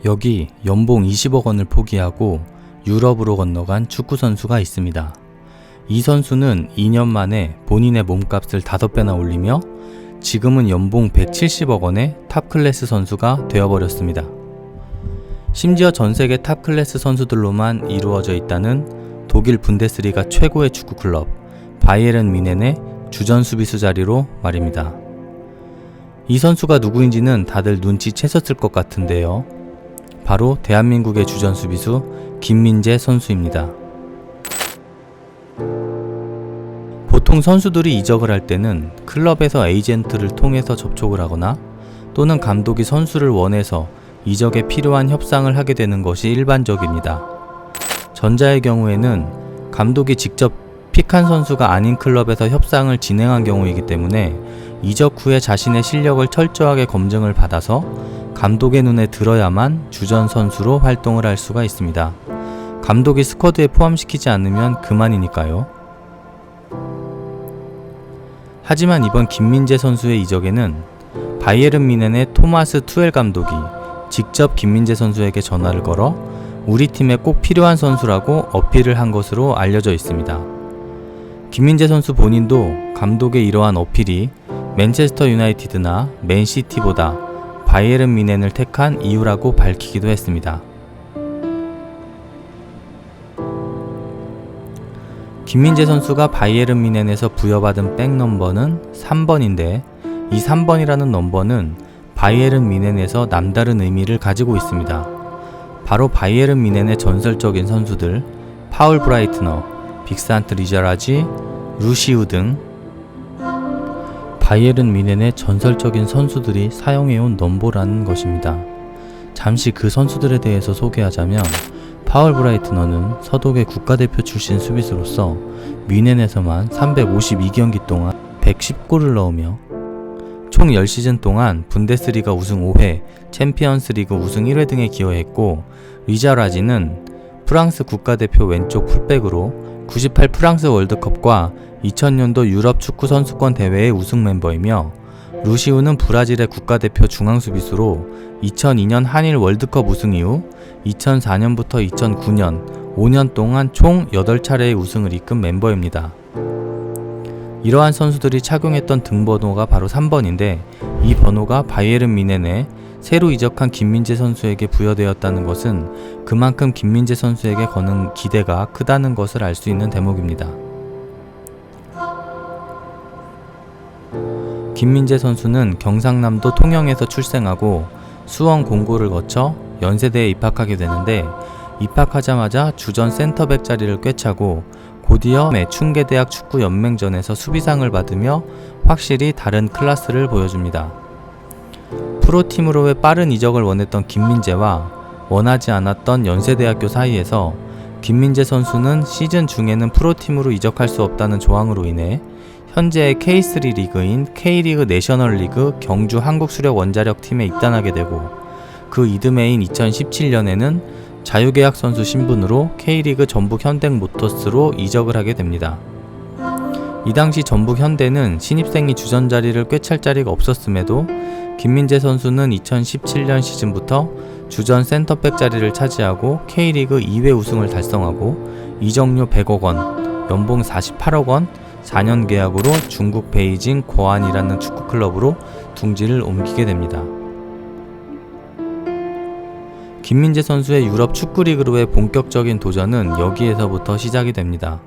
여기 연봉 20억 원을 포기하고 유럽으로 건너간 축구선수가 있습니다. 이 선수는 2년 만에 본인의 몸값을 5배나 올리며 지금은 연봉 170억 원의 탑클래스 선수가 되어버렸습니다. 심지어 전세계 탑클래스 선수들로만 이루어져 있다는 독일 분데스리가 최고의 축구클럽 바이에른 뮌헨의 주전 수비수 자리로 말입니다. 이 선수가 누구인지는 다들 눈치채셨을 것 같은데요. 바로 대한민국의 주전 수비수 김민재 선수입니다. 보통 선수들이 이적을 할 때는 클럽에서 에이전트를 통해서 접촉을 하거나 또는 감독이 선수를 원해서 이적에 필요한 협상을 하게 되는 것이 일반적입니다. 전자의 경우에는 감독이 직접 픽한 선수가 아닌 클럽에서 협상을 진행한 경우이기 때문에 이적 후에 자신의 실력을 철저하게 검증을 받아서 감독의 눈에 들어야만 주전 선수로 활동을 할 수가 있습니다. 감독이 스쿼드에 포함시키지 않으면 그만이니까요. 하지만 이번 김민재 선수의 이적에는 바이에른 뮌헨의 토마스 투엘 감독이 직접 김민재 선수에게 전화를 걸어 우리 팀에 꼭 필요한 선수라고 어필을 한 것으로 알려져 있습니다. 김민재 선수 본인도 감독의 이러한 어필이 맨체스터 유나이티드나 맨시티보다 바이에른 뮌헨을 택한 이유라고 밝히기도 했습니다. 김민재 선수가 바이에른 뮌헨에서 부여받은 백넘버는 3번인데 이 3번이라는 넘버는 바이에른 뮌헨에서 남다른 의미를 가지고 있습니다. 바로 바이에른 뮌헨의 전설적인 선수들 파울 브라이트너, 빅산트 리자라지, 루시우 등 바이에른 뮌헨의 전설적인 선수들이 사용해온 넘버라는 것입니다. 잠시 그 선수들에 대해서 소개하자면 파울 브라이트너는 서독의 국가대표 출신 수비수로서 뮌헨에서만 352경기 동안 110골을 넣으며 총 10시즌 동안 분데스리가 우승 5회, 챔피언스리그 우승 1회 등에 기여했고 리자라지는 프랑스 국가대표 왼쪽 풀백으로 98 프랑스 월드컵과 2000년도 유럽 축구 선수권 대회의 우승 멤버이며 루시우는 브라질의 국가대표 중앙수비수로 2002년 한일 월드컵 우승 이후 2004년부터 2009년 5년 동안 총 8차례의 우승을 이끈 멤버입니다. 이러한 선수들이 착용했던 등번호가 바로 3번인데 이 번호가 바이에른 뮌헨에 새로 이적한 김민재 선수에게 부여되었다는 것은 그만큼 김민재 선수에게 거는 기대가 크다는 것을 알 수 있는 대목입니다. 김민재 선수는 경상남도 통영에서 출생하고 수원 공고를 거쳐 연세대에 입학하게 되는데 입학하자마자 주전 센터백 자리를 꿰차고 곧이어 충계대학 축구연맹전에서 수비상을 받으며 확실히 다른 클래스를 보여줍니다. 프로팀으로의 빠른 이적을 원했던 김민재와 원하지 않았던 연세대학교 사이에서 김민재 선수는 시즌 중에는 프로팀으로 이적할 수 없다는 조항으로 인해 현재의 K3 리그인 K리그 내셔널리그 경주 한국수력원자력 팀에 입단하게 되고 그 이듬해인 2017년에는 자유계약 선수 신분으로 K리그 전북 현대모터스로 이적을 하게 됩니다. 이 당시 전북 현대는 신입생이 주전 자리를 꿰찰 자리가 없었음에도 김민재 선수는 2017년 시즌부터 주전 센터백 자리를 차지하고 K리그 2회 우승을 달성하고 이적료 100억 원, 연봉 48억 원, 4년 계약으로 중국 베이징 고안이라는 축구클럽으로 둥지를 옮기게 됩니다. 김민재 선수의 유럽 축구리그로의 본격적인 도전은 여기에서부터 시작이 됩니다.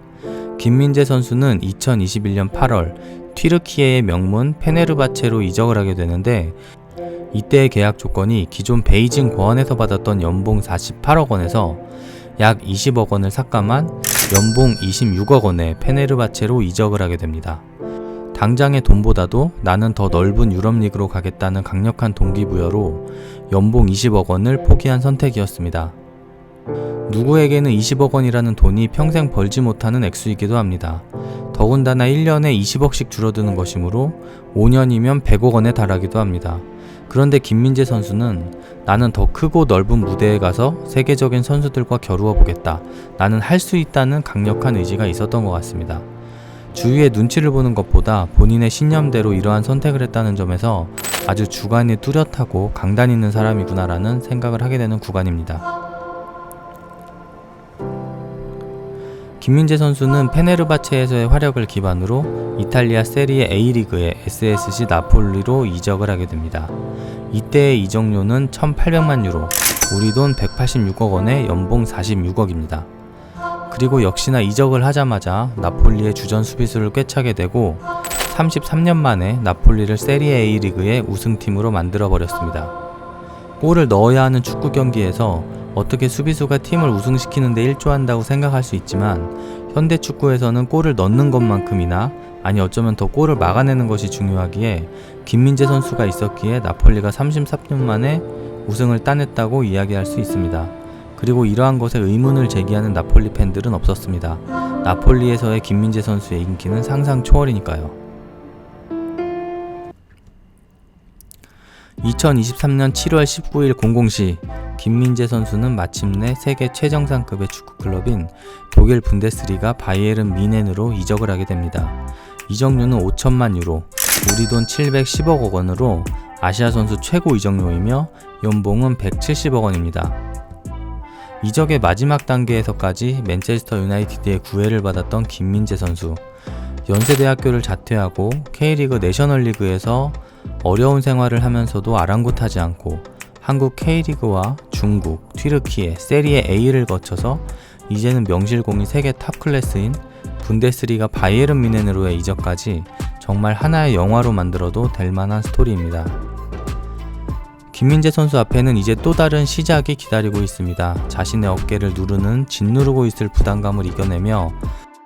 김민재 선수는 2021년 8월 튀르키예의 명문 페네르바체로 이적을 하게 되는데 이때의 계약 조건이 기존 베이징 고안에서 받았던 연봉 48억 원에서 약 20억 원을 삭감한 연봉 26억 원의 페네르바체로 이적을 하게 됩니다. 당장의 돈보다도 나는 더 넓은 유럽 리그로 가겠다는 강력한 동기부여로 연봉 20억 원을 포기한 선택이었습니다. 누구에게는 20억 원이라는 돈이 평생 벌지 못하는 액수이기도 합니다. 더군다나 1년에 20억씩 줄어드는 것이므로 5년이면 100억 원에 달하기도 합니다. 그런데 김민재 선수는 나는 더 크고 넓은 무대에 가서 세계적인 선수들과 겨루어 보겠다. 나는 할 수 있다는 강력한 의지가 있었던 것 같습니다. 주위의 눈치를 보는 것보다 본인의 신념대로 이러한 선택을 했다는 점에서 아주 주관이 뚜렷하고 강단 있는 사람이구나라는 생각을 하게 되는 구간입니다. 김민재 선수는 페네르바체에서의 활약을 기반으로 이탈리아 세리에 A리그의 SSC 나폴리로 이적을 하게 됩니다. 이때의 이적료는 1,800만 유로, 우리 돈 186억 원에 연봉 46억입니다. 그리고 역시나 이적을 하자마자 나폴리의 주전 수비수를 꿰차게 되고 33년 만에 나폴리를 세리에 A리그의 우승팀으로 만들어버렸습니다. 골을 넣어야 하는 축구 경기에서 어떻게 수비수가 팀을 우승시키는데 일조한다고 생각할 수 있지만 현대 축구에서는 골을 넣는 것만큼이나 아니 어쩌면 더 골을 막아내는 것이 중요하기에 김민재 선수가 있었기에 나폴리가 33년 만에 우승을 따냈다고 이야기할 수 있습니다. 그리고 이러한 것에 의문을 제기하는 나폴리 팬들은 없었습니다. 나폴리에서의 김민재 선수의 인기는 상상 초월이니까요. 2023년 7월 19일 00시 김민재 선수는 마침내 세계 최정상급의 축구클럽인 독일 분데스리가 바이에른 뮌헨으로 이적을 하게 됩니다. 이적료는 5천만 유로, 우리 돈 710억 원으로 아시아 선수 최고 이적료이며 연봉은 170억 원입니다. 이적의 마지막 단계에서까지 맨체스터 유나이티드의 구애를 받았던 김민재 선수. 연세대학교를 자퇴하고 K리그 내셔널리그에서 어려운 생활을 하면서도 아랑곳하지 않고 한국 K리그와 중국, 튀르키예, 세리에 A를 거쳐서 이제는 명실공히 세계 탑클래스인 분데스리가 바이에른 뮌헨으로의 이적까지 정말 하나의 영화로 만들어도 될 만한 스토리입니다. 김민재 선수 앞에는 이제 또 다른 시작이 기다리고 있습니다. 자신의 어깨를 누르는 짓누르고 있을 부담감을 이겨내며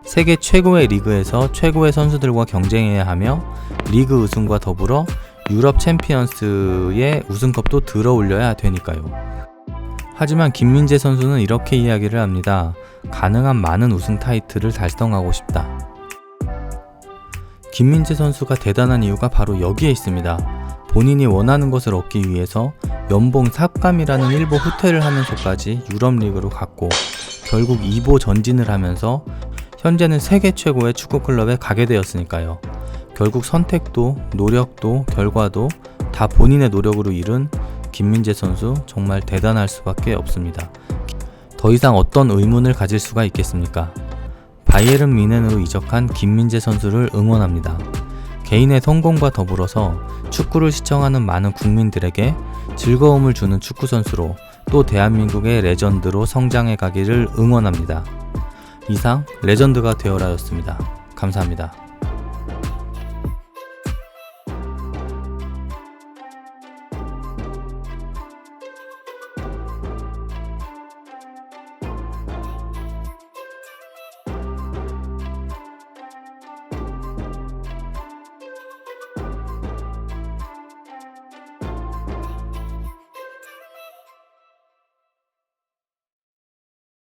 세계 최고의 리그에서 최고의 선수들과 경쟁해야 하며 리그 우승과 더불어 유럽 챔피언스의 우승컵도 들어올려야 되니까요. 하지만 김민재 선수는 이렇게 이야기를 합니다. 가능한 많은 우승 타이틀을 달성하고 싶다. 김민재 선수가 대단한 이유가 바로 여기에 있습니다. 본인이 원하는 것을 얻기 위해서 연봉 삭감이라는 일부 후퇴를 하면서까지 유럽 리그로 갔고 결국 2보 전진을 하면서 현재는 세계 최고의 축구클럽에 가게 되었으니까요. 결국 선택도 노력도 결과도 다 본인의 노력으로 이룬 김민재 선수 정말 대단할 수밖에 없습니다. 더 이상 어떤 의문을 가질 수가 있겠습니까? 바이에른 뮌헨으로 이적한 김민재 선수를 응원합니다. 개인의 성공과 더불어서 축구를 시청하는 많은 국민들에게 즐거움을 주는 축구 선수로 또 대한민국의 레전드로 성장해 가기를 응원합니다. 이상 레전드가 되어라였습니다. 감사합니다.